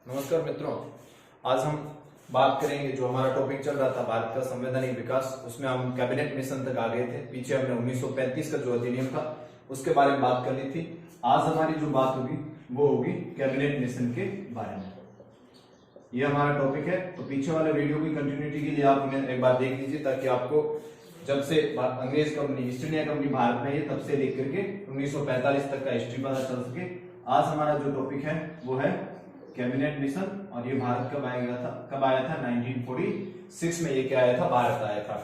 नमस्कार मित्रों, आज हम बात करेंगे जो हमारा टॉपिक चल रहा था भारत का संवैधानिक विकास। उसमें हम कैबिनेट मिशन तक आ गए थे। पीछे हमने 1935 का जो अधिनियम था उसके बारे में बात कर ली थी। आज हमारी जो बात होगी वो होगी कैबिनेट मिशन के बारे में। ये हमारा टॉपिक है, तो पीछे वाले वीडियो की कंटिन्यूटी के लिए आप उन्हें एक बार देख लीजिए, ताकि आपको जब से अंग्रेज company east India company Bharat में है तब से लेकर के 1945 तक का हिस्ट्री पता चल सके। आज हमारा जो टॉपिक है वो है कैबिनेट मिशन। और ये भारत कब आया था 1946 में ये क्या आया था, भारत आया था।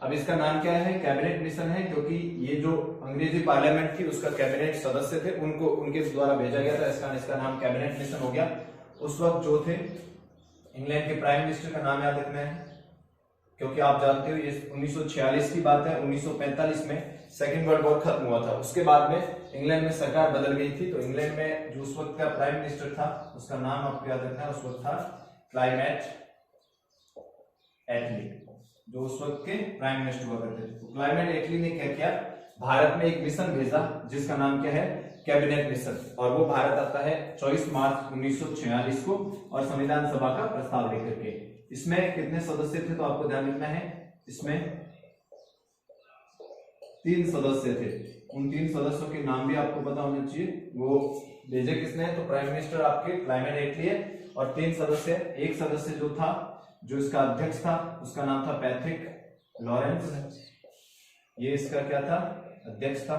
अब इसका नाम क्या है, कैबिनेट मिशन है, क्योंकि ये जो अंग्रेजी पार्लियामेंट थी उसका कैबिनेट सदस्य थे, उनको उनके द्वारा भेजा गया था। इसका नाम कैबिनेट मिशन हो गया। उस वक्त जो थे इंग्लैंड के प्राइम मिनिस्टर का नाम याद रखना है, क्योंकि आप जानते हो ये 1946 की बात है। 1945 में सेकेंड वर्ल्ड वॉर खत्म हुआ था। उसके बाद में इंग्लैंड में सरकार बदल गई थी, तो इंग्लैंड में जो उस वक्त का प्राइम मिनिस्टर था उसका नाम आपको याद रखना है। उस वक्त था क्लाइमेट एटली, जो उस वक्त के प्राइम मिनिस्टर हुआ करते थे। तो क्लाइमेट एटली ने क्या किया, भारत में एक मिशन भेजा जिसका नाम क्या है, कैबिनेट मिशन। और वो भारत आता है 24 मार्च 1946 को, और संविधान सभा का प्रस्ताव लेकर के। इसमें कितने सदस्य थे तो आपको ध्यान रखना है, इसमें 3 सदस्य थे। उन 3 सदस्यों के नाम भी आपको पता होना चाहिए। वो भेजे किसने, तो प्राइम मिनिस्टर आपके क्लाइमेट एटली है। और 3 सदस्य, एक सदस्य जो था, जो इसका अध्यक्ष था, उसका नाम था पैट्रिक लॉरेंस। ये इसका क्या था, अध्यक्ष था।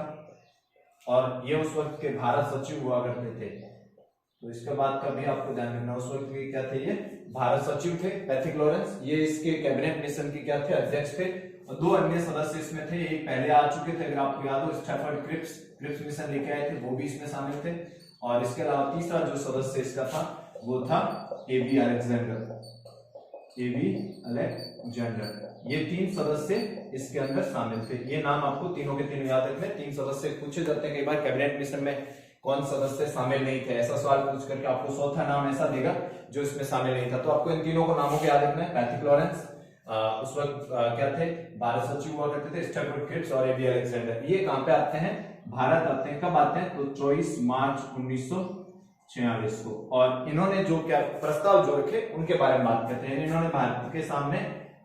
और ये उस वक्त के भारत सचिव हुआ करते थे। तो इसके बाद का भी आपको ध्यान रखना, उस वक्त के क्या थे, ये भारत सचिव थे पैट्रिक लॉरेंस। ये इसके कैबिनेट मिशन के क्या थे, अध्यक्ष थे। और 2 अन्य सदस्य इसमें थे। एक पहले आ चुके थे, अगर आपको याद हो, स्टैफर्ड क्रिप्स मिशन लेके आए थे, वो भी इसमें शामिल थे। और इसके अलावा तीसरा जो सदस्य इसका था वो था एबी अलेक्जेंडर। ये 3 सदस्य इसके अंदर शामिल थे। ये नाम आपको तीनों के तीनों याद रखने। 3 सदस्य पूछे जाते हैं कई बार, कैबिनेट मिशन में कौन सदस्य शामिल नहीं थे, ऐसा सवाल पूछ करके आपको चौथा नाम ऐसा देगा जो इसमें शामिल नहीं था। तो आपको इन तीनों को नामों को याद रखना है। पैट्रिक लॉरेंस उस वक्त क्या थे, भारत सचिव हुआ करते थे, स्टैफर्ड क्रिप्स और एबी अलेक्जेंडर। ये कहां पे आते हैं, भारत आते हैं। कब आते हैं, तो 24 मार्च 1946 को। और इन्होंने जो क्या प्रस्ताव जो रखे उनके बारे में बात करते हैं। इन्होंने भारत के सामने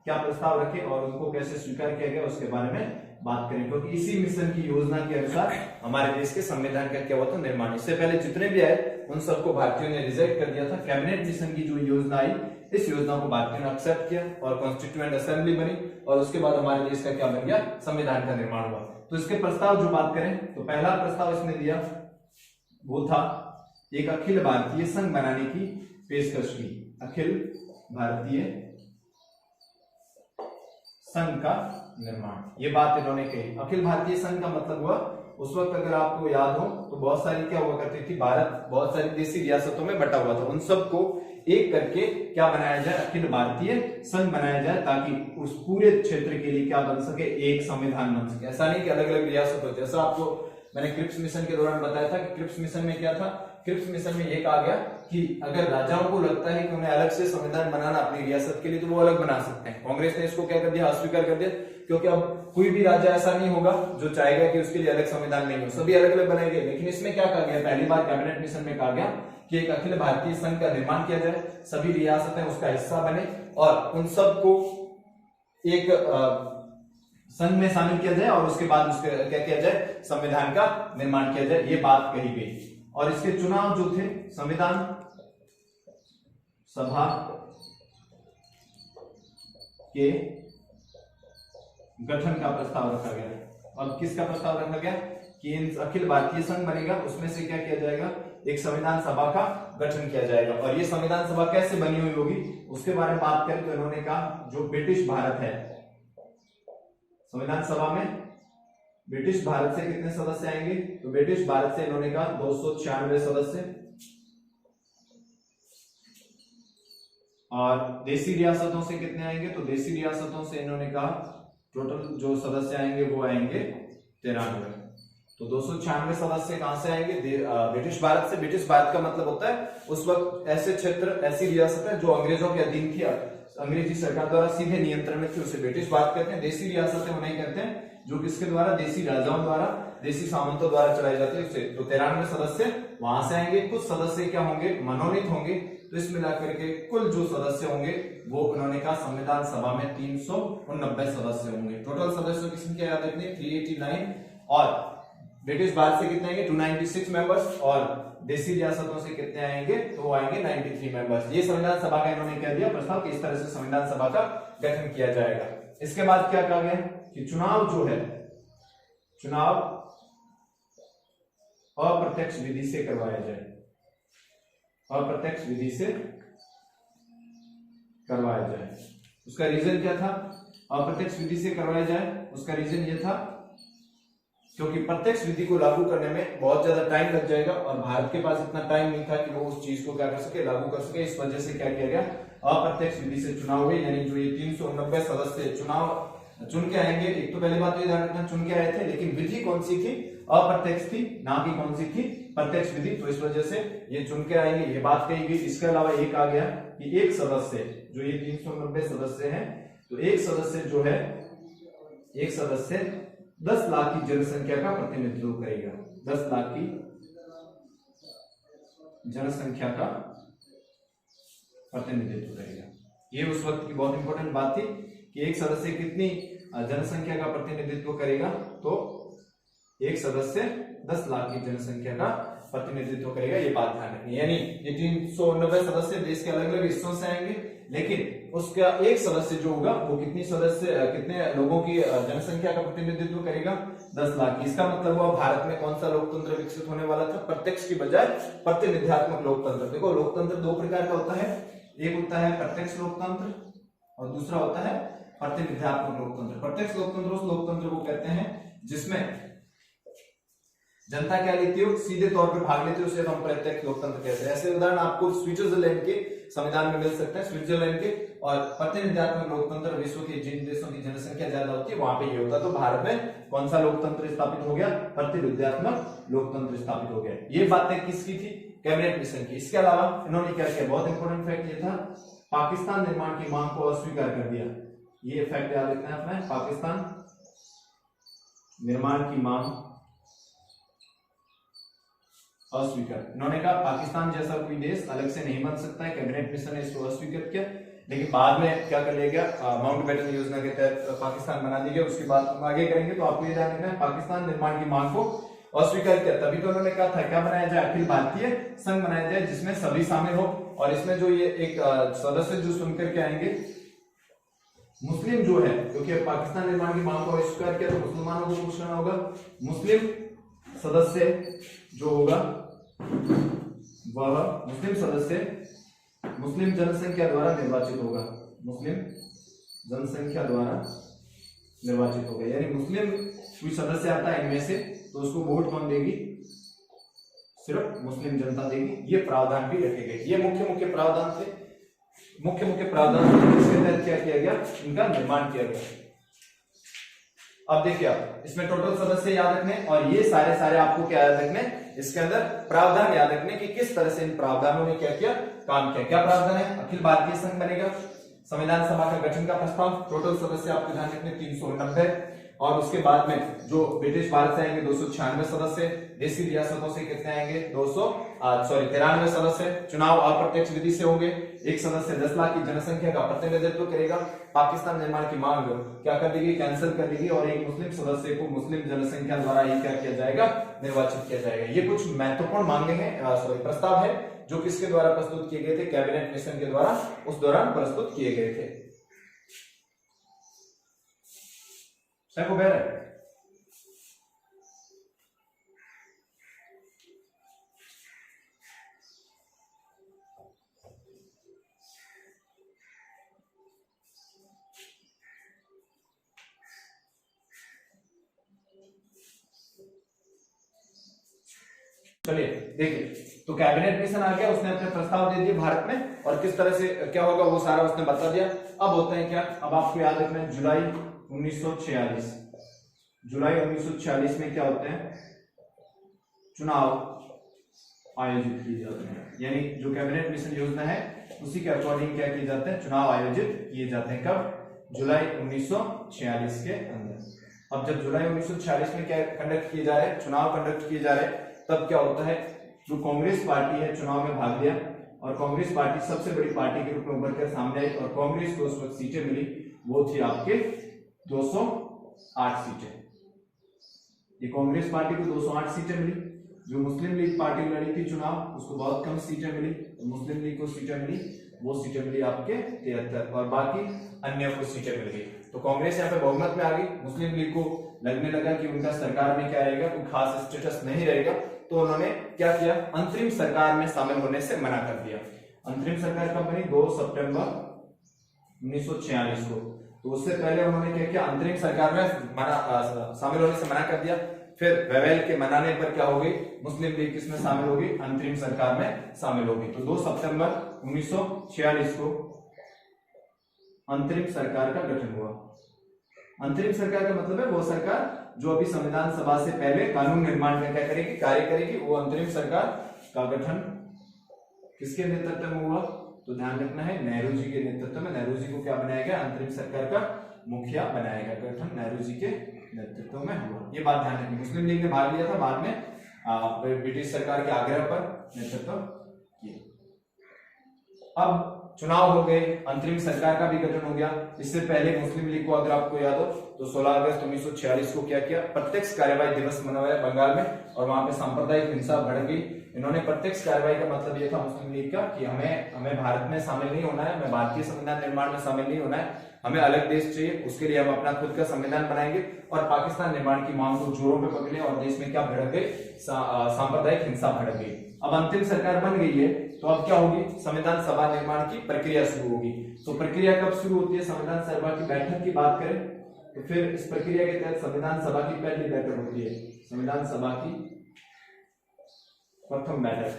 क्या प्रस्ताव रखे और उनको कैसे स्वीकार किया गया उसके बारे में बात करें, क्योंकि इसी मिशन की योजना के अनुसार हमारे देश के संविधान का क्या हुआ था, निर्माण। इससे पहले जितने भी आए उन सबको भारतीयों ने रिजेक्ट कर दिया था। कैबिनेट मिशन की जो योजना आई, इस योजना को भारतीयों ने एक्सेप्ट किया और कॉन्स्टिट्यूएंट असेंबली बनी, और उसके बाद हमारे देश का क्या बन गया, संविधान का निर्माण हुआ। तो इसके प्रस्ताव जो बात करें, तो पहला प्रस्ताव इसने दिया वो था एक अखिल भारतीय संघ बनाने की पेशकश की। अखिल भारतीय संघ का निर्माण, ये बात इन्होंने कही। अखिल भारतीय संघ का मतलब हुआ, उस वक्त अगर आपको याद हो तो बहुत सारी क्या हुआ करती थी, भारत बहुत सारी देशी रियासतों में बटा हुआ था। उन सबको एक करके क्या बनाया जाए, अखिल भारतीय संघ बनाया जाए, ताकि उस पूरे क्षेत्र के लिए क्या बन सके, एक संविधान बन सके। ऐसा नहीं कि अलग अलग रियासत हो। जैसा आपको मैंने क्रिप्स मिशन के दौरान बताया था कि क्रिप्स मिशन में क्या था, क्रिप्स मिशन में ये कहा गया कि अगर राजाओं को लगता है कि उन्हें अलग से संविधान बनाना अपनी रियासत के लिए, तो वो अलग बना सकते हैं। कांग्रेस ने इसको क्या कर दिया, अस्वीकार कर दिया, क्योंकि अब कोई भी राजा ऐसा नहीं होगा जो चाहेगा कि उसके लिए अलग संविधान नहीं हो, सभी अलग अलग बनाएंगे। लेकिन इसमें क्या कहा गया, पहली बार कैबिनेट मिशन में कहा गया कि एक अखिल भारतीय संघ का निर्माण किया जाए, सभी रियासतें उसका हिस्सा बने और उन सबको एक संघ में शामिल किया जाए, और उसके बाद उसके क्या किया जाए, संविधान का निर्माण किया जाए। ये बात कही गई। और इसके चुनाव जो थे, संविधान सभा के गठन का प्रस्ताव रखा गया। और किसका प्रस्ताव रखा गया कि इन अखिल भारतीय संघ बनेगा, उसमें से क्या किया जाएगा, एक संविधान सभा का गठन किया जाएगा। और ये संविधान सभा कैसे बनी हुई होगी उसके बारे में बात करें तो इन्होंने कहा जो ब्रिटिश भारत है, संविधान सभा में ब्रिटिश भारत से कितने सदस्य आएंगे, तो ब्रिटिश भारत से इन्होंने कहा 296 सदस्य, और देसी रियासतों से कितने आएंगे, तो देसी रियासतों से इन्होंने कहा टोटल जो सदस्य आएंगे वो आएंगे 93। तो 296 सदस्य कहां से आएंगे, ब्रिटिश भारत से। ब्रिटिश भारत का मतलब होता है उस वक्त ऐसे क्षेत्र, ऐसी रियासतें जो अंग्रेजों के अधीन थी, अंग्रेजी सरकार द्वारा सीधे नियंत्रण में थी, उसे ब्रिटिश भारत कहते हैं। देसी रियासतें उन्हें कहते हैं जो किसके द्वारा, देसी राजाओं द्वारा देशी सामंतों द्वारा चलाई जाती है उससे। तो 93 सदस्य वहां से आएंगे, कुछ सदस्य क्या होंगे, मनोनीत होंगे। तो इस मिलाकर के कुल जो सदस्य होंगे वो उन्होंने कहा संविधान सभा में 389 सदस्य होंगे। टोटल सदस्यों की संख्या याद रखनी है 389, और ब्रिटिश भारत से कितने आएंगे 296 मेंबर्स, और देशी रियासतों से कितने आएंगे, तो वो आएंगे 93 मेंबर्स। ये संविधान सभा का इन्होंने कह दिया प्रस्ताव कि इस तरह से संविधान सभा का गठन किया जाएगा। इसके बाद क्या कहा गया कि चुनाव जो है, चुनाव अप्रत्यक्ष विधि से करवाया जाए, अप्रत्यक्ष विधि से करवाया जाए। उसका रीजन क्या था, अप्रत्यक्ष विधि से करवाया जाए, उसका रीजन ये था क्योंकि प्रत्यक्ष विधि को लागू करने में बहुत ज्यादा टाइम लग जाएगा और भारत के पास इतना टाइम नहीं था कि वो उस चीज को क्या कर सके, लागू कर सके। इस वजह से क्या किया गया, अप्रत्यक्ष विधि से चुनाव हुए, यानी जो ये 389 सदस्य चुनाव चुन के आएंगे। एक तो पहले बात तो ये ध्यान रखना, चुन के आए थे, लेकिन विधि कौन सी थी, अप्रत्यक्ष थी, ना कि कौन सी थी, प्रत्यक्ष विधि। तो इस वजह से ये चुन के आएंगे, ये बात कही गई। इसके अलावा एक आ गया कि एक सदस्य, जो ये 390 सदस्य हैं, तो एक सदस्य जो है, एक सदस्य 10 लाख की जनसंख्या का प्रतिनिधित्व करेगा, 10 लाख की जनसंख्या का प्रतिनिधित्व करेगा। ये उस वक्त की बहुत इंपॉर्टेंट बात थी कि एक सदस्य कितनी जनसंख्या का प्रतिनिधित्व करेगा, तो एक सदस्य 10 लाख की जनसंख्या का प्रतिनिधित्व करेगा। ये बात ध्यान रखनी है। यानी ये 390 सदस्य देश के अलग अलग हिस्सों से आएंगे, लेकिन उसका एक सदस्य जो होगा वो कितने लोगों की जनसंख्या का प्रतिनिधित्व करेगा, 10 लाख की। इसका मतलब हुआ भारत में कौन सा लोकतंत्र विकसित होने वाला था, प्रत्यक्ष की बजाय प्रतिनिध्यात्मक लोकतंत्र। देखो लोकतंत्र दो प्रकार का होता है, एक होता है प्रत्यक्ष लोकतंत्र और दूसरा होता है प्रतिनिध्यात्मक लोकतंत्र। प्रत्यक्ष लोकतंत्र उस लोकतंत्र को कहते हैं जिसमें जनता क्या लेती हो, सीधे तौर पर भाग लेती है, उसे हम प्रत्यक्ष लोकतंत्र कहते हैं। ऐसे उदाहरण आपको स्विट्जरलैंड के संविधान में मिल सकते हैं, स्विट्जरलैंड के। और प्रतिनिध्यात्मक लोकतंत्र विश्व के जिन देशों की जनसंख्या ज्यादा होती है वहां पे ये होता है। तो भारत में कौन सा लोकतंत्र स्थापित हो गया, प्रतिनिध्यात्मक लोकतंत्र स्थापित हो गया। ये बातें किसकी थी, कैबिनेट मिशन की। इसके अलावा इन्होंने क्या किया, बहुत इंपॉर्टेंट फैक्ट ये था, पाकिस्तान निर्माण की मांग को अस्वीकार कर दिया। ये फैक्ट याद रखना है अपना, पाकिस्तान निर्माण की मांग अस्वीकार। इन्होंने कहा पाकिस्तान जैसा कोई देश अलग से नहीं बन सकता है, कैबिनेट मिशन ने इसको अस्वीकार किया। लेकिन बाद में क्या कर लिया गया, माउंटबेटन योजना के तहत पाकिस्तान बना दिया गया। उसकी बात हम आगे करेंगे। तो आपको ये ध्यान रखना है, पाकिस्तान निर्माण की मांग को अस्वीकार किया। तभी तो उन्होंने कहा था क्या बनाया जाए, अखिल भारतीय संघ बनाया जाए जिसमें सभी शामिल हो। और इसमें जो ये एक सदस्य जो सुनकर के आएंगे, मुस्लिम जो है, क्योंकि पाकिस्तान निर्माण की मांग को अस्वीकार किया तो मुसलमानों को पूछना होगा। मुस्लिम सदस्य जो होगा वह मुस्लिम सदस्य मुस्लिम जनसंख्या द्वारा निर्वाचित होगा, मुस्लिम जनसंख्या द्वारा निर्वाचित होगा। यानी मुस्लिम कोई सदस्य आता है इनमें से तो उसको वोट कौन देगी, सिर्फ मुस्लिम जनता देगी। ये प्रावधान भी रखे गए। ये मुख्य प्रावधान थे, मुख्य प्रावधान जिसके तहत क्या किया गया, इनका निर्माण किया गया। अब देखिए आप इसमें टोटल सदस्य याद रखने और ये सारे आपको क्या याद रखने, इसके अंदर प्रावधान याद रखने कि किस तरह से इन प्रावधानों ने क्या किया, काम किया। क्या प्रावधान है, अखिल भारतीय संघ बनेगा, संविधान सभा का गठन का प्रस्ताव, टोटल सदस्य आपको ध्यान रखने 390, और उसके बाद में जो ब्रिटिश भारत से आएंगे 296 सदस्य, देशी रियासतों से कितने आएंगे 93 सदस्य, चुनाव अप्रत्यक्ष विधि से होंगे, एक सदस्य 10 लाख की जनसंख्या का प्रतिनिधित्व करेगा, पाकिस्तान निर्माण की मांग क्या कर देगी, कैंसिल कर देगी, और एक मुस्लिम सदस्य को मुस्लिम जनसंख्या द्वारा ही क्या किया जाएगा, निर्वाचित किया जाएगा। ये कुछ महत्वपूर्ण मांगे हैं, प्रस्ताव है जो किसके द्वारा प्रस्तुत किए गए थे, कैबिनेट मिशन के द्वारा उस दौरान प्रस्तुत किए गए थे। सबको बेर है। चलिए देखिए, तो कैबिनेट मिशन आ गया, उसने अपने प्रस्ताव दे दिए भारत में, और किस तरह से क्या होगा वो सारा उसने बता दिया। अब होता है क्या, अब आपको याद रखना है जुलाई 1946 में क्या होते हैं, चुनाव आयोजित किए जाते हैं। यानी जो कैबिनेट मिशन योजना है उसी के अकॉर्डिंग क्या किए जाते हैं, चुनाव आयोजित किए जाते हैं। कब, जुलाई 1946 के अंदर। अब जब जुलाई 1946 में क्या कंडक्ट किए जा रहे हैं, चुनाव कंडक्ट किए जा रहे हैं, तब क्या होता है, जो कांग्रेस पार्टी है चुनाव में भाग लिया और कांग्रेस पार्टी सबसे बड़ी पार्टी के रूप में उभर कर सामने आई और कांग्रेस को उस वक्त सीटें मिली, वो थी आपके 208 सीटें। ये कांग्रेस पार्टी को 208 सीटें मिली। जो मुस्लिम लीग पार्टी लड़ी थी चुनाव, उसको बहुत कम सीटें मिली, तो मुस्लिम लीग को सीटें मिली, वो सीटें मिली आपके 73 और बाकी अन्य को सीटें मिल गई। तो कांग्रेस यहाँ पे बहुमत में आ गई। मुस्लिम लीग को लगने लगा कि उनका सरकार में क्या रहेगा, कोई खास स्टेटस नहीं रहेगा, तो उन्होंने क्या किया, अंतरिम सरकार में शामिल होने से मना कर दिया। अंतरिम सरकार कब बनी, 2 सितंबर 1946 को। तो उससे पहले उन्होंने क्या किया, अंतरिम सरकार में शामिल होने से मना कर दिया। फिर वेवेल के मनाने पर क्या हो गई, मुस्लिम लीग किसमें शामिल होगी, अंतरिम सरकार में शामिल होगी। तो 2 सितंबर 1946 को अंतरिम सरकार का गठन हुआ। अंतरिम सरकार का मतलब है वो सरकार जो अभी संविधान सभा से पहले कानून निर्माण में क्या करेगी, कार्य करेगी, वो अंतरिम सरकार का गठन किसके नेतृत्व में हुआ, तो ध्यान रखना है नेहरू जी के नेतृत्व में। नेहरू जी को क्या बनाया गया, अंतरिम सरकार का मुखिया बनाया गया। गठन नेहरू जी के नेतृत्व में हुआ, ये बात ध्यान रखनी। मुस्लिम लीग ने भाग लिया था, बाद में ब्रिटिश सरकार के आग्रह पर नेतृत्व किया। अब चुनाव हो गए, अंतरिम सरकार का भी गठन हो गया। इससे पहले मुस्लिम लीग को अगर आपको याद हो तो 16 अगस्त 1946 को क्या किया, प्रत्यक्ष कार्यवाही दिवस मनाया बंगाल में और वहां पे सांप्रदायिक हिंसा बढ़ गई। इन्होंने प्रत्यक्ष कार्यवाही का मतलब ये था मुस्लिम लीग का कि हमें भारत में शामिल नहीं होना है, हमें भारतीय संविधान निर्माण में शामिल नहीं होना है, हमें अलग देश चाहिए, उसके लिए हम अपना खुद का संविधान बनाएंगे और पाकिस्तान निर्माण की मांग को जोरों पे पकड़े और देश में क्या भड़क गई, सांप्रदायिक हिंसा भड़क गई। अब अंतिम सरकार बन गई है, तो अब क्या होगी, संविधान सभा निर्माण की प्रक्रिया शुरू होगी। तो प्रक्रिया कब शुरू होती है, संविधान सभा की बैठक की बात करें तो फिर इस प्रक्रिया के तहत संविधान सभा की पहली बैठक होती है, संविधान सभा की प्रथम बैठक।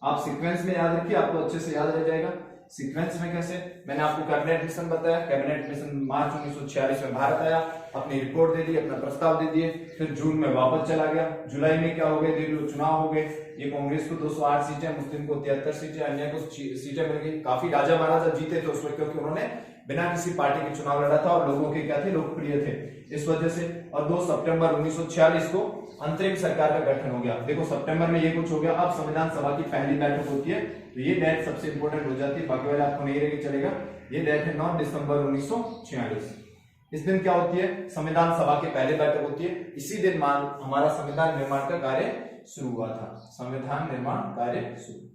आप सीक्वेंस में याद रखिए, आपको अच्छे से याद रह जाएगा। सीक्वेंस में कैसे, मैंने आपको कैबिनेट मिशन बताया, कैबिनेट मिशन मार्च 1946 में भारत आया, अपनी रिपोर्ट दे दी, अपना प्रस्ताव दे दिए, फिर जून में वापस चला गया। जुलाई में क्या हो गए, देख लो चुनाव हो गए। ये कांग्रेस को 208 सीटें, मुस्लिम को 73 सीटें, अन्य को सीटें मिल गई। काफी राजा महाराजा जीते थे उस वक्त, क्योंकि उन्होंने बिना किसी पार्टी के चुनाव लड़ा था और लोगों के क्या थे, लोकप्रिय थे, इस वजह से। और 2 सितंबर 1946 को अंतरिम सरकार का गठन हो गया। देखो सितंबर में ये कुछ हो गया। अब संविधान सभा की पहली बैठक होती है, तो ये डेट सबसे इंपॉर्टेंट हो जाती है, बाकी वाले आपको नहीं रहेगी चलेगा। ये डेट है 9 दिसंबर 1946। इस दिन क्या होती है, संविधान सभा की पहली बैठक होती है। इसी दिन हमारा संविधान निर्माण का कार्य शुरू हुआ था, संविधान निर्माण कार्य शुरू।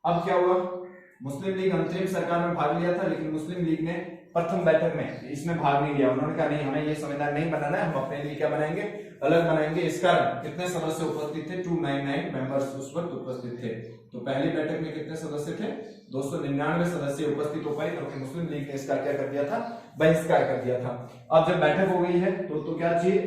अब क्या हुआ, मुस्लिम लीग अंतरिम सरकार में भाग लिया था, लेकिन मुस्लिम लीग ने प्रथम बैठक में इसमें भाग नहीं लिया। उन्होंने कहा नहीं, हमें ये संविधान नहीं बनाना है, हम अपने लिए क्या बनाएंगे, अलग बनाएंगे। इस कारण कितने सदस्य उपस्थित थे, 299 मेंबर्स उस वक्त उपस्थित थे। तो पहली बैठक में कितने सदस्य थे, 299 सदस्य उपस्थित हो पाए, क्योंकि मुस्लिम लीग ने इसका क्या कर दिया था, बहिष्कार कर दिया था। अब जब बैठक हो गई है तो क्या चाहिए,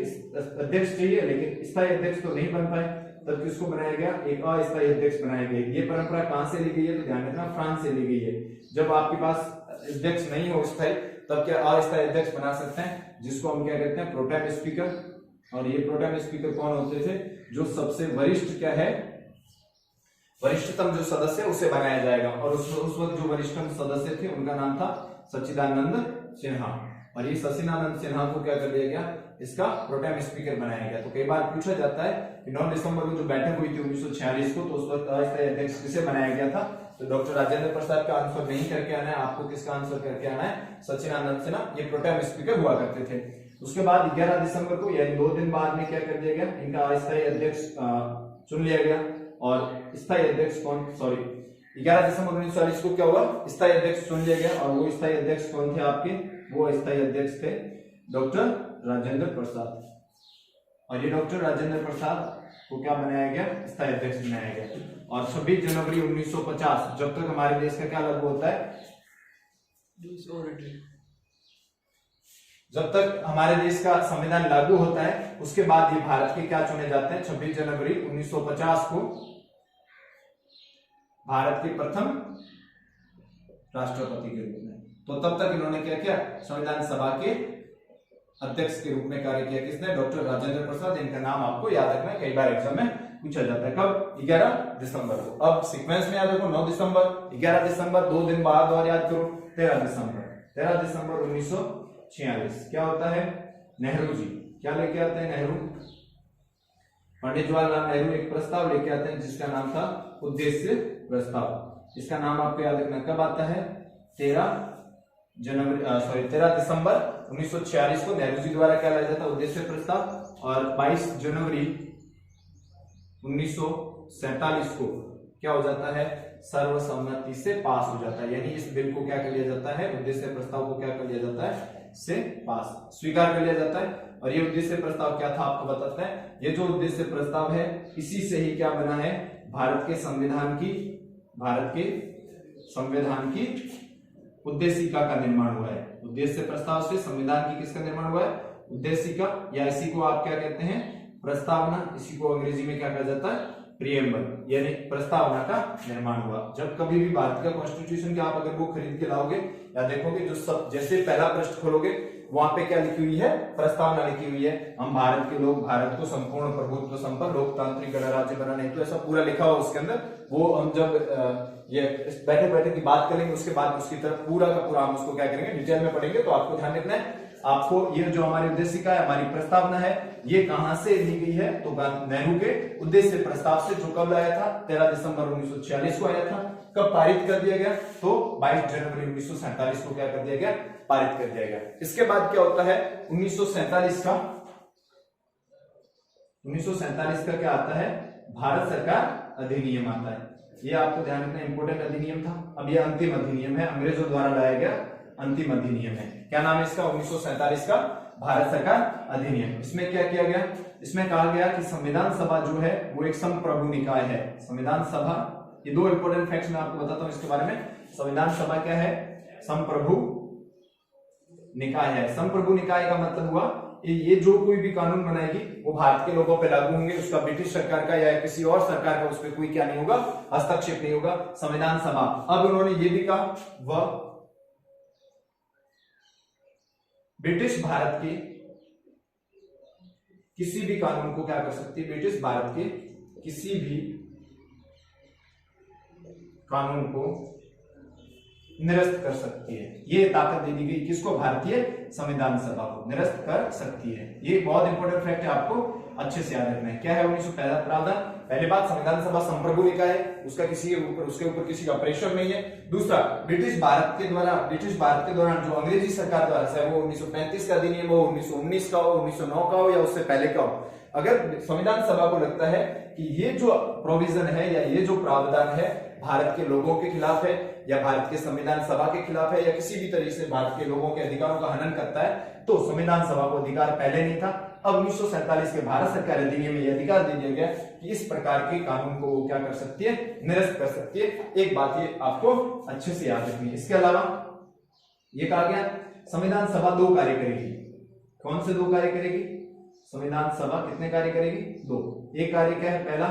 अध्यक्ष चाहिए, लेकिन स्थायी अध्यक्ष तो नहीं बन पाए। तब किसको बनाया गया, एक अस्थायी अध्यक्ष बनाया गया। ये परंपरा कहां से ली गई है, तो ध्यान रखना, फ्रांस से ली गई है। जब आपके पास अध्यक्ष नहीं हो स्थायी, तब क्या अस्थायी अध्यक्ष बना सकते हैं, जिसको हम क्या कहते हैं, प्रोटेम स्पीकर। और ये प्रोटेम स्पीकर कौन होते थे, जो सबसे वरिष्ठ क्या है, वरिष्ठतम जो सदस्य उसे बनाया जाएगा। और उस वक्त जो वरिष्ठतम सदस्य थे उनका नाम था सच्चिदानंद सिन्हा। और ये सच्चिदानंद सिन्हा को क्या कर दिया गया, इसका प्रोटेम स्पीकर बनाया गया। तो कई बार पूछा जाता है कि 9 दिसंबर को जो बैठक हुई थी 1946 को, तो उस वक्त अस्थायी अध्यक्ष किसे बनाया गया था, तो डॉक्टर राजेंद्र प्रसाद का आंसर नहीं करके आना है, आपको किसका आंसर करके आना है, सच्चिदानंद सिन्हा। ये प्रोटेम स्पीकर हुआ करते थे। उसके बाद 11 दिसंबर को, यानी 2 दिन बाद में क्या कर दिया गया, इनका अस्थायी अध्यक्ष चुन लिया गया। और स्थायी अध्यक्ष कौन, 11 दिसंबर 1940 को क्या हुआ, स्थायी अध्यक्ष चुन लिया गया। और वो स्थायी अध्यक्ष कौन थे आपके, वो स्थायी अध्यक्ष थे डॉक्टर राजेंद्र प्रसाद। और ये डॉक्टर राजेंद्र प्रसाद को क्या बनाया गया, स्थायी अध्यक्ष बनाया गया। और 26 जनवरी 1950, जब तक हमारे देश का क्या लागू होता है, जब तक हमारे देश का संविधान लागू होता है, उसके बाद ये भारत के क्या चुने जाते हैं, 26 जनवरी 1950 को भारत के प्रथम राष्ट्रपति के रूप में। तो तब तक इन्होंने क्या किया, संविधान सभा के अध्यक्ष के रूप में कार्य किया किसने? डॉक्टर राजेंद्र प्रसाद। इनका नाम आपको याद रखना है, कई बार एग्जाम में पूछा जाता है। कब? 11 दिसंबर को। अब सीक्वेंस में याद रखो, 9 दिसंबर, 11 दिसंबर, 2 दिन बाद और याद करो 13 दिसंबर 1946। क्या होता है? नेहरू जी क्या लेके आते हैं? नेहरू, पंडित जवाहरलाल नेहरू एक प्रस्ताव लेके आते हैं जिसका नाम था उद्देश्य प्रस्ताव। इसका नाम आपको याद रखना। कब आता है? 13 दिसंबर 1946 को नेहरू जी द्वारा क्या लाया जाता है? उद्देश्य प्रस्ताव। और 22 जनवरी 1947 को क्या हो जाता है? सर्वसम्मति से पास हो जाता है। यानी इस बिल को क्या कर लिया जाता है? उद्देश्य प्रस्ताव को क्या कर लिया जाता है? से पास, स्वीकार कर लिया जाता है। और ये उद्देश्य प्रस्ताव क्या था आपको बताते हैं। ये जो उद्देश्य प्रस्ताव है इसी से ही क्या बना है? भारत के संविधान की उद्देशिका का निर्माण हुआ है। उद्देश्य प्रस्ताव से संविधान की किसका निर्माण हुआ है? उद्देशिका, या इसी को आप क्या कहते हैं? प्रस्तावना। इसी को अंग्रेजी में क्या कहा जाता है? प्रीएम्बल, यानी प्रस्तावना का निर्माण हुआ। जब कभी भी भारत का कॉन्स्टिट्यूशन के आप अगर वो खरीद के लाओगे या देखोगे, जो सब जैसे पहला पृष्ठ खोलोगे वहां पे क्या लिखी हुई है? प्रस्तावना लिखी हुई है। हम भारत के लोग भारत को संपूर्ण प्रभुत्व संपन्न लोकतांत्रिक गणराज्य बनाने, तो ऐसा पूरा लिखा हुआ उसके अंदर। वो हम जब ये बैठे बैठे की बात करेंगे उसके बाद उसकी तरफ पूरा का पूरा हम उसको क्या करेंगे? डिटेल में पढ़ेंगे। तो आपको ध्यान रखना है, आपको ये जो हमारी उद्देशिका है, हमारी प्रस्तावना है, ये कहां से ली गई है? तो नेहरू के उद्देश्य प्रस्ताव से, जो कब आया था? 13 दिसंबर 1946 को आया था। कब पारित कर दिया गया? तो 22 जनवरी 1947 को क्या कर दिया गया? पारित कर दिया गया। इसके बाद क्या होता है? 1947 का क्या आता है? भारत सरकार अधिनियम आता है। ये आपको ध्यान रखना, इंपोर्टेंट अधिनियम था। अब ये अंतिम अधिनियम है, अंग्रेजों द्वारा लाया गया अंतिम अधिनियम है। क्या नाम है इसका? 1947 का भारत सरकार अधिनियम। इसमें क्या किया गया? इसमें कहा गया कि संविधान सभा जो है वो एक संप्रभु निकाय है। संविधान सभा, ये दो इंपोर्टेंट फैक्ट्स मैं आपको बताता हूं इसके बारे में। संविधान सभा क्या है? संप्रभु निकाय है। संप्रभु निकाय का मतलब हुआ ये जो कोई भी कानून बनाएगी वो भारत के लोगों पे लागू होंगे। उसका ब्रिटिश सरकार का या किसी और सरकार का उस पर कोई क्या नहीं होगा? हस्तक्षेप नहीं होगा। संविधान सभा। अब उन्होंने ये भी कहा वह ब्रिटिश भारत के किसी भी कानून को क्या कर सकती है? ब्रिटिश भारत के किसी भी कानून को निरस्त कर सकती है। ये ताकत दे दी गई किसको? भारतीय संविधान सभा को निरस्त कर सकती है। ये बहुत इंपॉर्टेंट फैक्ट है, आपको अच्छे से याद रखना है। क्या है? 1915 प्रावधान। पहली बात, संविधान सभा संप्रभु निकाय है, उसका उसके ऊपर किसी का प्रेशर नहीं है। दूसरा, ब्रिटिश भारत के दौरान जो अंग्रेजी सरकार द्वारा, चाहे वो 1935 का अधिनियम हो, 1919 का हो, 1909 का हो या उससे पहले का हो, अगर संविधान सभा को लगता है कि ये जो प्रोविजन है या ये जो प्रावधान है भारत के लोगों के खिलाफ है या भारत के संविधान सभा के खिलाफ है या किसी भी तरीके से भारत के लोगों के अधिकारों का हनन करता है, तो संविधान सभा को अधिकार पहले नहीं था। अब 1947 के भारत सरकार अधिनियम में यह अधिकार दे दिया गया कि इस प्रकार के कानून को वो क्या कर सकती है? निरस्त कर सकती है। एक बात ये आपको अच्छे से याद रखनी है। इसके अलावा ये कहा गया संविधान सभा 2 कार्य करेगी। कौन से 2 कार्य करेगी? संविधान सभा कितने कार्य करेगी? 2। एक कार्य क्या है? पहला,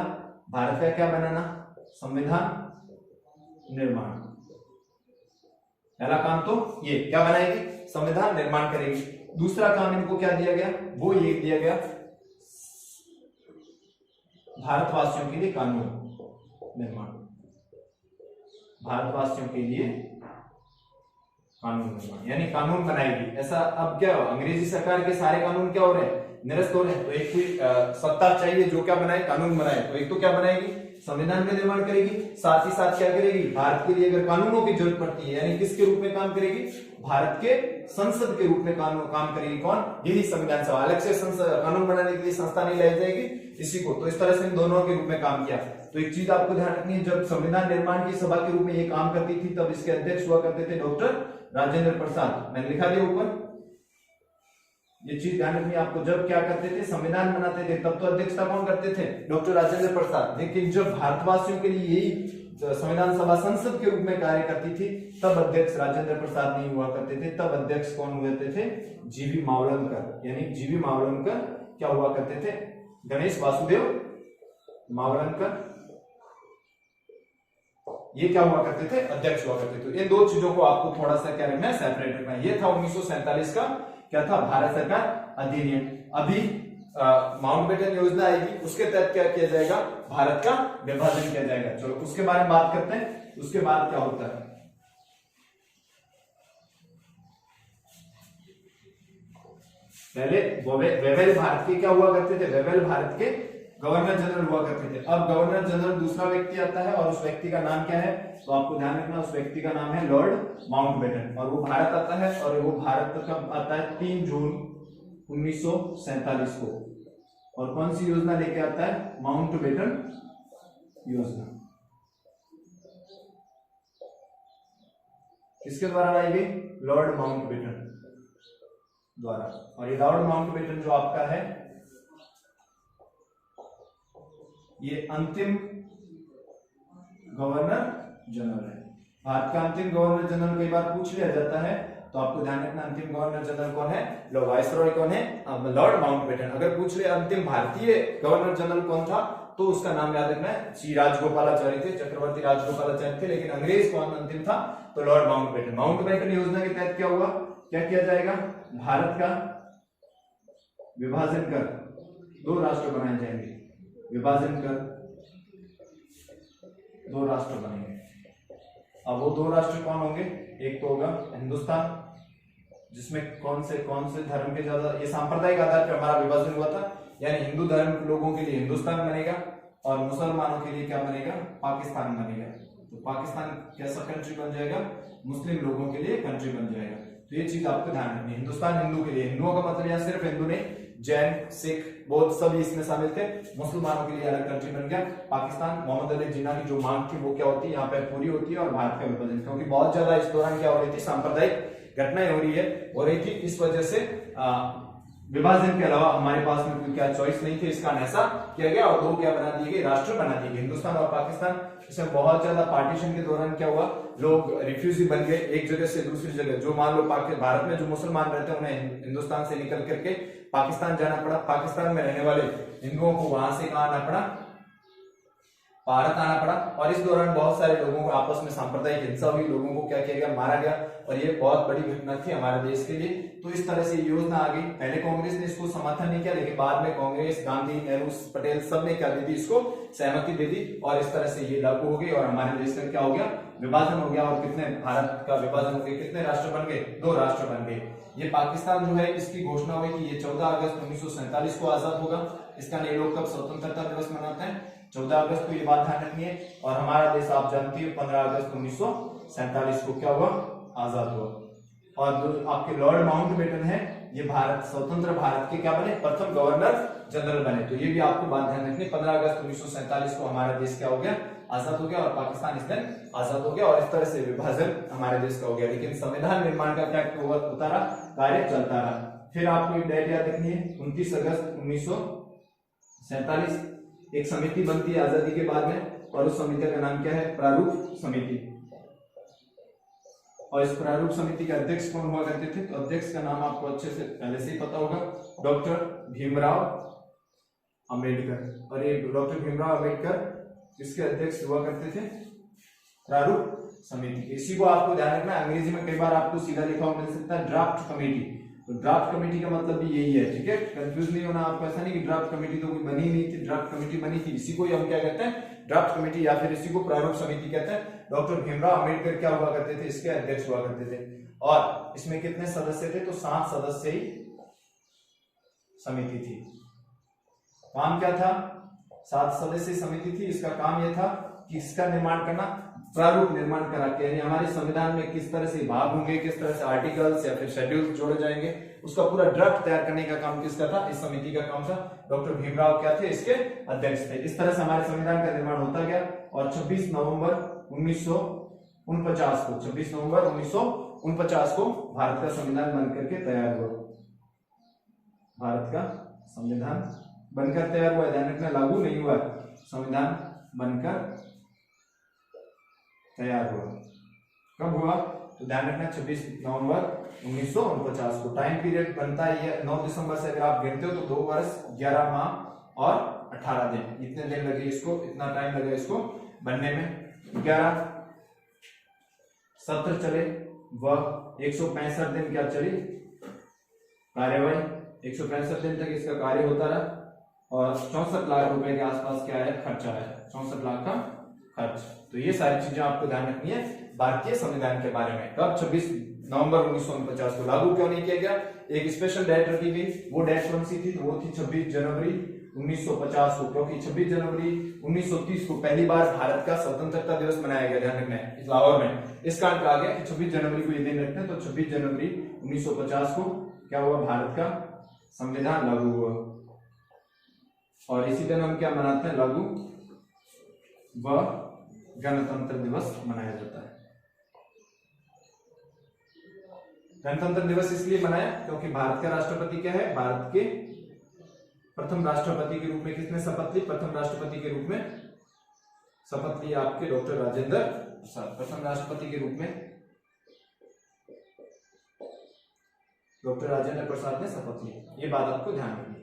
भारत का क्या बनाना? संविधान निर्माण। पहला काम तो ये क्या बनाएगी? संविधान निर्माण करेगी। दूसरा काम इनको क्या दिया गया? वो ये दिया गया, भारतवासियों के लिए कानून निर्माण। भारतवासियों के लिए कानून निर्माण, यानी कानून बनाएगी। ऐसा अब क्या हो? अंग्रेजी सरकार के सारे कानून क्या हो रहे हैं? निरस्त हो रहे हैं। तो एक कोई सत्ता चाहिए जो क्या बनाए? कानून बनाए। तो एक तो क्या बनाएगी? संविधान का निर्माण करेगी। साथ ही साथ क्या करेगी? भारत के लिए अगर कानूनों की जरूरत पड़ती है, यानी किसके रूप में काम करेगी? भारत के संसद के रूप में काम करेगी। कौन? यही संविधान सभा। अलग से संसद कानून बनाने के लिए संस्था नहीं लाई जाएगी इसी को। तो इस तरह से इन दोनों के रूप में काम किया। तो एक चीज आपको ध्यान रखनी है, जब संविधान निर्माण की सभा के रूप में ये काम करती थी तब इसके अध्यक्ष हुआ करते थे डॉक्टर राजेंद्र प्रसाद। मैंने लिखा दिया ऊपर, ये चीज ध्यान रखनी है आपको। जब क्या करते थे? संविधान बनाते थे, तब तो अध्यक्षता कौन करते थे? डॉक्टर राजेंद्र प्रसाद। लेकिन जब भारतवासियों के लिए यही संविधान सभा संसद के रूप में कार्य करती थी तब अध्यक्ष राजेंद्र प्रसाद नहीं हुआ करते थे। तब अध्यक्ष कौन हुए थे? जीवी मावलंकर। यानी जीवी मावलंकर क्या हुआ करते थे? गणेश वासुदेव मावलंकर, ये क्या हुआ करते थे? अध्यक्ष हुआ करते थे। इन दो चीजों को आपको थोड़ा सा क्या रखना है? सेपरेट रखना है। ये था 1947 का क्या था, भारत सरकार अधिनियम। अभी माउंटबेटन योजना आएगी, उसके तहत क्या किया जाएगा, भारत का विभाजन किया जाएगा। चलो उसके बारे में बात करते हैं, उसके बाद क्या होता है। पहले वेवेल भारत के क्या हुआ करते थे, वेवेल भारत के गवर्नर जनरल हुआ करते थे। अब गवर्नर जनरल दूसरा व्यक्ति आता है और उस व्यक्ति का नाम क्या है, तो आपको ध्यान रखना उस व्यक्ति का नाम है लॉर्ड माउंटबेटन, और वो भारत आता है, और वो भारत कब आता है, 3 जून 1947 को। और कौन सी योजना लेके आता है, माउंटबेटन योजना। किसके द्वारा लाई गई, लॉर्ड माउंटबेटन द्वारा। और ये लॉर्ड माउंटबेटन जो आपका है, ये अंतिम गवर्नर जनरल है। भारत का अंतिम गवर्नर जनरल कई बार पूछ लिया जाता है, तो आपको ध्यान रखना अंतिम गवर्नर जनरल कौन है, वाइसरॉय कौन है, लॉर्ड माउंटबेटन। अगर पूछ ले अंतिम भारतीय गवर्नर जनरल कौन था, तो उसका नाम याद रखना है, श्री राजगोपालाचारी थे, चक्रवर्ती राजगोपालाचारी थे। लेकिन अंग्रेज कौन अंतिम था, तो लॉर्ड माउंटबेटन। माउंटबेटन योजना के तहत क्या हुआ, क्या किया जाएगा, भारत का विभाजन कर 2 राष्ट्र बनाए जाएंगे, विभाजन कर 2 राष्ट्र बनेंगे। अब वो 2 राष्ट्र कौन होंगे, एक तो होगा हिंदुस्तान, जिसमें कौन से धर्म के ज्यादा, ये सांप्रदायिक आधार पर हमारा विभाजन हुआ था, यानी हिंदू धर्म लोगों के लिए हिंदुस्तान बनेगा, और मुसलमानों के लिए क्या बनेगा, पाकिस्तान बनेगा। तो पाकिस्तान कैसा कंट्री बन जाएगा, मुस्लिम लोगों के लिए कंट्री बन जाएगा। तो ये चीज आपको ध्यान रखनी है, हिंदुस्तान हिंदू के लिए, हिंदुओं का मतलब यहाँ सिर्फ हिंदू नहीं, जैन, सिख, बौद्ध सभी इसमें शामिल थे। मुसलमानों के लिए अलग कंट्री बन गया पाकिस्तान। मोहम्मद अली जिन्ना की जो मांग थी वो क्या होती है, यहाँ पे पूरी होती है, और भारत का विभाजन, क्योंकि बहुत ज्यादा इस दौरान क्या हो रही थी, सांप्रदायिक घटनाएं हो रही थी। इस वजह से विभाजन के अलावा हमारे पास में कोई क्या चॉइस नहीं थी, इसका ऐसा किया गया, और 2 क्या बना दिए गए, राष्ट्र बना दिए गए, हिंदुस्तान और पाकिस्तान। इसमें बहुत ज्यादा पार्टीशन के दौरान क्या हुआ, लोग रिफ्यूजी बन गए एक जगह से दूसरी जगह। जो मान लो भारत में जो मुसलमान रहते हैं, उन्हें हिंदुस्तान से निकल करके पाकिस्तान जाना पड़ा। पाकिस्तान में रहने वाले हिंदुओं को वहां से कहां आना पड़ा, भारत आना पड़ा। और इस दौरान बहुत सारे लोगों को आपस में सांप्रदायिक हिंसा हुई, लोगों को क्या किया गया, मारा गया, और ये बहुत बड़ी घटना थी हमारे देश के लिए। तो इस तरह से योजना आ गई। पहले कांग्रेस ने इसको समर्थन नहीं किया, लेकिन बाद में कांग्रेस, गांधी, नेहरू, पटेल सब ने क्या दे दी, इसको सहमति दे दी, और इस तरह से ये लागू हो गई, और हमारे देश का क्या हो गया, विभाजन हो गया। और कितने, भारत का विभाजन हो गया, कितने राष्ट्र बन गए, 2 राष्ट्र बन गए। ये पाकिस्तान जो है, इसकी घोषणा हुई कि ये 14 अगस्त 1947 को आजाद होगा। इसका ये लोग कब स्वतंत्रता दिवस मनाते हैं, 14 अगस्त को, ये बात ध्यान रखनी है। और हमारा देश आप जानती है 15 अगस्त 1947 को क्या हुआ, आजाद हुआ। और जो आपके लॉर्ड माउंटबेटन है, ये भारत, स्वतंत्र भारत के क्या बने, प्रथम गवर्नर जनरल बने। तो ये भी आपको बात ध्यान रखनी, 15 अगस्त 1947 को हमारा देश क्या हो गया, आजाद हो गया, और पाकिस्तान इस दिन आजाद हो गया, और इस तरह से विभाजन हमारे देश का हो गया। लेकिन संविधान निर्माण का क्या होता रहा, कार्य चलता रहा। फिर आपको एक डेट याद रखनी है, 29 अगस्त 1947 एक समिति बनती है आजादी के बाद में, और उस समिति का नाम क्या है, प्रारूप समिति। और इस प्रारूप समिति के अध्यक्ष कौन हुआ करते थे, तो अध्यक्ष का नाम आपको अच्छे से पहले से ही पता होगा, डॉक्टर भीमराव अंबेडकर। और ये डॉक्टर भीमराव अंबेडकर किसके अध्यक्ष हुआ करते थे, प्रारूप समिति। इसी को आपको ध्यान रखना, अंग्रेजी में कई बार आपको सीधा लिखा हुआ मिल सकता है ड्राफ्ट कमेटी। तो ड्राफ्ट कमेटी का मतलब भी यही है, ठीक है, कंफ्यूज नहीं होना आपको। ऐसा नहीं कि ड्राफ्ट कमेटी तो कोई बनी नहीं थी, ड्राफ्ट कमेटी बनी थी, इसी को ही हम क्या कहते हैं, ड्राफ्ट कमेटी, या फिर इसी को प्रारूप समिति कहते हैं। डॉक्टर भीमराव अंबेडकर क्या हुआ करते थे, इसके अध्यक्ष हुआ करते थे। और इसमें कितने सदस्य थे, तो 7 सदस्य ही समिति थी। काम क्या था, 7 सदस्य समिति थी। इसका काम यह था कि इसका निर्माण करना, प्रारूप निर्माण करा के, यानी हमारे संविधान में किस तरह से भाग होंगे, किस तरह से आर्टिकल्स या फिर शेड्यूल जोड़े जाएंगे, उसका पूरा ड्राफ्ट तैयार करने का काम किसका था, इस समिति का काम था। डॉक्टर भीमराव क्या थे, इसके अध्यक्ष थे। इस तरह से हमारे संविधान का निर्माण होता गया, और 26 नवंबर 1949 को, 26 नवंबर 1949 को भारत का संविधान बनकर के तैयार हुआ। भारत का संविधान बनकर तैयार हुआ, ध्यान रखना, लागू नहीं हुआ, संविधान बनकर तैयार हुआ। कब हुआ, तो ध्यान रखना 26 नवंबर 1949 को। टाइम पीरियड बनता है ये 9 दिसंबर से, अगर आप गिनते हो तो 2 वर्ष 11 माह और 18 दिन, इतने दिन लगे इसको, इतना टाइम लगे इसको बनने में। 11 सत्र चले, वह 165 दिन क्या चली, कार्यवाही 165 दिन तक इसका कार्य होता रहा और 64 लाख रुपए के आसपास क्या है खर्चा है, 64 लाख का खर्च। तो ये सारी चीजें आपको ध्यान रखनी है भारतीय संविधान के बारे में। कब 26 नवंबर 1949 को लागू क्यों नहीं किया गया, एक स्पेशल डेट रखी गई, वो डेट कौन सी थी, तो वो थी 26 जनवरी 1950 को, क्योंकि 26 जनवरी 1930 को पहली बार भारत का स्वतंत्रता दिवस मनाया गया, ध्यान रखना है, लाहौर में। इस कारण कहा गया कि 26 जनवरी को ये दिन रखते हैं, तो 26 जनवरी 1950 को क्या हुआ, भारत का संविधान लागू हुआ। और इसी दिन हम क्या मनाते हैं, लघु व गणतंत्र दिवस मनाया जाता है। गणतंत्र दिवस इसलिए मनाया क्योंकि भारत का राष्ट्रपति क्या है, भारत के प्रथम राष्ट्रपति के रूप में किसने शपथ ली, प्रथम राष्ट्रपति के रूप में शपथ ली आपके डॉक्टर राजेंद्र प्रसाद, प्रथम राष्ट्रपति के रूप में डॉक्टर राजेंद्र प्रसाद ने शपथ ली। ये बात आपको ध्यान रखनी है।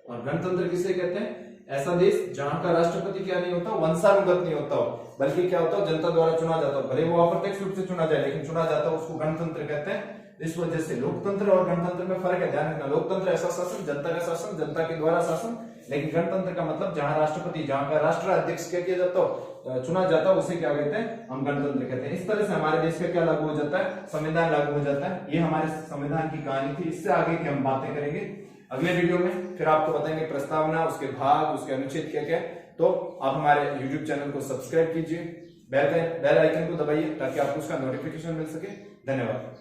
और गणतंत्र किसे कहते हैं, ऐसा देश जहां का राष्ट्रपति क्या नहीं होता, वंशानुगत नहीं होता हो, बल्कि क्या होता है, जनता द्वारा चुना जाता हो, भले वो अप्रत्यक्ष रूप से चुना जाए लेकिन चुना जाता है, उसको गणतंत्र कहते हैं। इस वजह से लोकतंत्र और गणतंत्र में फर्क है, ध्यान रखना। लोकतंत्र ऐसा शासन, जनता का शासन, जनता के द्वारा शासन, लेकिन गणतंत्र का मतलब जहां राष्ट्रपति, जहां का राष्ट्र अध्यक्ष क्या किया जाता हो, चुना जाता है, उसे क्या कहते हैं, हम गणतंत्र कहते हैं। इस तरह से हमारे देश का क्या लागू हो जाता है, संविधान लागू हो जाता है। ये हमारे संविधान की कहानी थी। इससे आगे की हम बातें करेंगे अगले वीडियो में, फिर आपको बताएंगे प्रस्तावना, उसके भाग, उसके अनुच्छेद क्या क्या। तो आप हमारे YouTube चैनल को सब्सक्राइब कीजिए, बेल आइकन को दबाइए ताकि आपको उसका नोटिफिकेशन मिल सके। धन्यवाद।